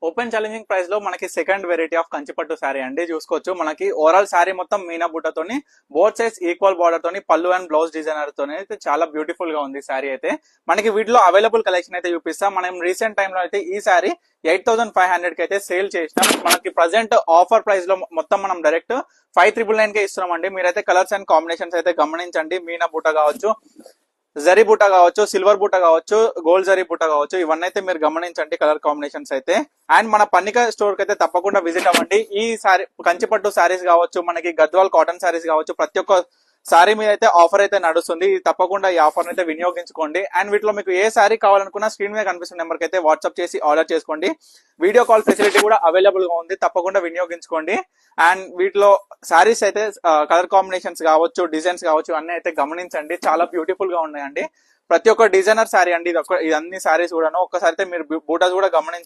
Open challenging price లో మనకి second variety of Kanchipattu sari అండి చూసుకోవచ్చు. మనకి ఓవరాల్ శారీ మొత్తం మీనా బుట్టతోని బోత్ సైడ్స్ ఈక్వల్ బార్డర్ తోని పళ్ళు అండ్ బ్లౌజ్ డిజైనర్ తోని అయితే చాలా బ్యూటిఫుల్ గా ఉంది శారీ అయితే. మనకి వీటిలో అవైలబుల్ కలెక్షన్ అయితే చూపిస్తాం. మనం రీసెంట్ టైమ్ లో అయితే ఈ శారీ 8500 కి అయితే సేల్ చేసినాం. మనకి ప్రజెంట్ ఆఫర్ ప్రైస్ లో మొత్తం మనం డైరెక్ట్ 5999 కే ఇస్తున్నామండి. మీరైతే కలర్స్ అండ్ కాంబినేషన్స్ అయితే గమనించండి. మీనా బుట్ట కావచ్చు, జరీ బుట్ట కావచ్చు, సిల్వర్ బుట్ట కావచ్చు, గోల్డ్ జరీ బుట్ట కావచ్చు, ఇవన్నీ అయితే మీరు గమనించండి కలర్ కాంబినేషన్స్ అయితే. అండ్ మన పన్నిక స్టోర్ కి అయితే తప్పకుండా విజిట్ అవ్వండి. ఈ సారీ కంచిపట్టు సారీస్ కావచ్చు, మనకి గద్వాల్ కాటన్ సారీస్ కావచ్చు, ప్రతి ఒక్క సారీ మీద అయితే ఆఫర్ అయితే నడుస్తుంది. ఇది తప్పకుండా ఈ ఆఫర్ అయితే వినియోగించుకోండి. అండ్ వీటిలో మీకు ఏ సారీ కావాలనుకున్నా స్క్రీన్ మీద కనిపిస్తున్న నెంబర్ కి అయితే వాట్సాప్ చేసి ఆర్డర్ చేసుకోండి. వీడియో కాల్ ఫెసిలిటీ కూడా అవైలబుల్ గా ఉంది, తప్పకుండా వినియోగించుకోండి. అండ్ వీటిలో సారీస్ అయితే కలర్ కాంబినేషన్స్ కావచ్చు, డిజైన్స్ కావచ్చు, అన్ని అయితే గమనించండి. చాలా బ్యూటిఫుల్ గా ఉన్నాయండి. ప్రతి ఒక్క డిజైనర్ సారీ అండి. ఇది అన్ని సారీస్ కూడాను. ఒక్కసారి అయితే మీరు బూటాస్ కూడా గమనించండి.